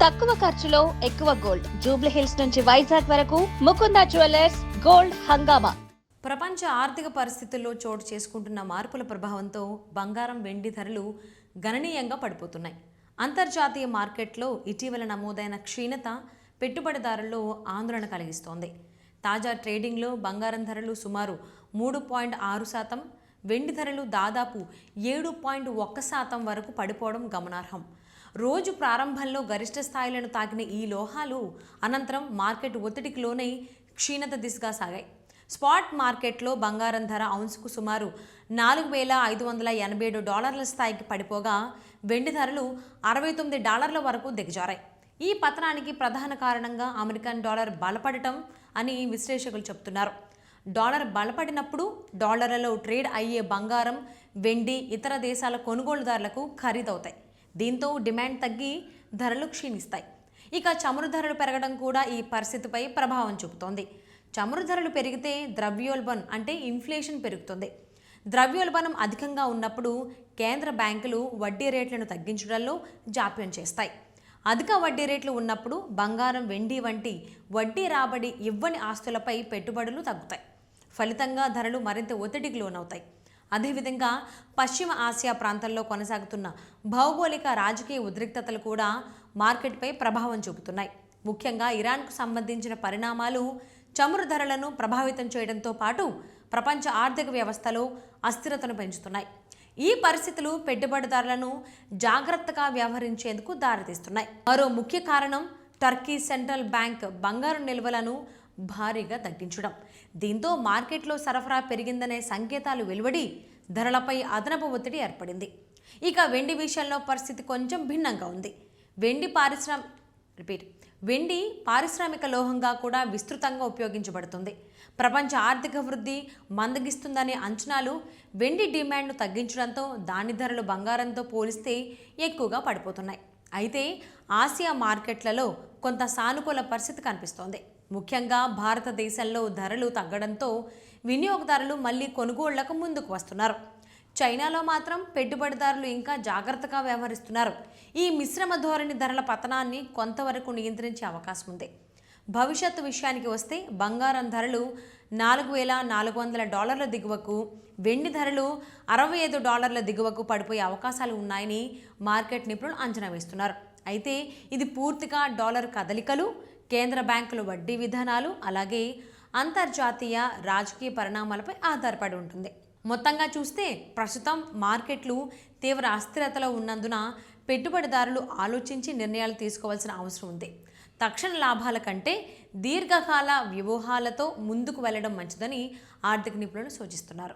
తక్కువ ఖర్చులో ఎక్కువ గోల్డ్. జూబ్లీ హిల్స్ నుంచి వైజాగ్ వరకు ముకుంద జ్యువెలర్స్ గోల్డ్ హంగామా. ప్రపంచ ఆర్థిక పరిస్థితుల్లో చోటు చేసుకుంటున్న మార్పుల ప్రభావంతో బంగారం, వెండి ధరలు గణనీయంగా పడిపోతున్నాయి. అంతర్జాతీయ మార్కెట్లో ఇటీవల నమోదైన క్షీణత పెట్టుబడిదారుల్లో ఆందోళన కలిగిస్తోంది. తాజా ట్రేడింగ్లో బంగారం ధరలు సుమారు 3.6%, వెండి ధరలు దాదాపు 7.1% వరకు పడిపోవడం గమనార్హం. రోజు ప్రారంభంలో గరిష్ట స్థాయిలను తాకిన ఈ లోహాలు అనంతరం మార్కెట్ ఒత్తిడికి లోనై క్షీణత దిశగా సాగాయి. స్పాట్ మార్కెట్లో బంగారం ధర ఔన్సుకు సుమారు $4,587 స్థాయికి పడిపోగా వెండి ధరలు $69 వరకు దిగజారాయి. ఈ పతనానికి ప్రధాన కారణంగా అమెరికన్ డాలర్ బలపడటం అని విశ్లేషకులు చెబుతున్నారు. డాలర్ బలపడినప్పుడు డాలర్లలో ట్రేడ్ అయ్యే బంగారం, వెండి ఇతర దేశాల కొనుగోలుదారులకు ఖరీదవుతాయి. దీంతో డిమాండ్ తగ్గి ధరలు క్షీణిస్తాయి. ఇక చమురు ధరలు పెరగడం కూడా ఈ పరిస్థితిపై ప్రభావం చూపుతోంది. చమురు ధరలు పెరిగితే ద్రవ్యోల్బణం అంటే ఇన్ఫ్లేషన్ పెరుగుతుంది. ద్రవ్యోల్బణం అధికంగా ఉన్నప్పుడు కేంద్ర బ్యాంకులు వడ్డీ రేట్లను తగ్గించడంలో జాప్యం చేస్తాయి. అధిక వడ్డీ రేట్లు ఉన్నప్పుడు బంగారం, వెండి వంటి వడ్డీ రాబడి ఇవ్వని ఆస్తులపై పెట్టుబడులు తగ్గుతాయి. ఫలితంగా ధరలు మరింత ఒత్తిడికి లోనవుతాయి. అదేవిధంగా పశ్చిమ ఆసియా ప్రాంతంలో కొనసాగుతున్న భౌగోళిక రాజకీయ ఉద్రిక్తతలు కూడా మార్కెట్పై ప్రభావం చూపుతున్నాయి. ముఖ్యంగా ఇరాన్కు సంబంధించిన పరిణామాలు చమురు ధరలను ప్రభావితం చేయడంతో పాటు ప్రపంచ ఆర్థిక వ్యవస్థలో అస్థిరతను పెంచుతున్నాయి. ఈ పరిస్థితులు పెట్టుబడిదారులను జాగ్రత్తగా వ్యవహరించేందుకు దారితీస్తున్నాయి. మరో ముఖ్య కారణం టర్కీ సెంట్రల్ బ్యాంక్ బంగారు నిల్వలను భారీగా తగ్గించడం. దీంతో మార్కెట్లో సరఫరా పెరిగిందనే సంకేతాలు వెలువడి ధరలపై అదనపు ఒత్తిడి ఏర్పడింది. ఇక వెండి విషయంలో పరిస్థితి కొంచెం భిన్నంగా ఉంది. వెండి పారిశ్రామిక లోహంగా కూడా విస్తృతంగా ఉపయోగించబడుతుంది. ప్రపంచ ఆర్థిక వృద్ధి మందగిస్తుందనే అంచనాలు వెండి డిమాండ్ను తగ్గించడంతో దాని ధరలు బంగారంతో పోలిస్తే ఎక్కువగా పడిపోతున్నాయి. అయితే ఆసియా మార్కెట్లలో కొంత సానుకూల పరిస్థితి కనిపిస్తోంది. ముఖ్యంగా భారతదేశంలో ధరలు తగ్గడంతో వినియోగదారులు మళ్లీ కొనుగోళ్లకు ముందుకు వస్తున్నారు. చైనాలో మాత్రం పెట్టుబడిదారులు ఇంకా జాగ్రత్తగా వ్యవహరిస్తున్నారు. ఈ మిశ్రమ ధోరణి ధరల పతనాన్ని కొంతవరకు నియంత్రించే అవకాశం ఉంది. భవిష్యత్తు విషయానికి వస్తే బంగారం ధరలు $4,400 దిగువకు, వెండి ధరలు $65 దిగువకు పడిపోయే అవకాశాలు ఉన్నాయని మార్కెట్ నిపుణులు అంచనా వేస్తున్నారు. అయితే ఇది పూర్తిగా డాలర్ కదలికలు, కేంద్ర బ్యాంకుల వడ్డీ విధానాలు, అలాగే అంతర్జాతీయ రాజకీయ పరిణామాలపై ఆధారపడి ఉంటుంది. మొత్తంగా చూస్తే ప్రస్తుతం మార్కెట్లు తీవ్ర అస్థిరతలో ఉన్నందున పెట్టుబడిదారులు ఆలోచించి నిర్ణయాలు తీసుకోవాల్సిన అవసరం ఉంది. తక్షణ లాభాల కంటే దీర్ఘకాల వ్యూహాలతో ముందుకు వెళ్లడం మంచిదని ఆర్థిక నిపుణులు సూచిస్తున్నారు.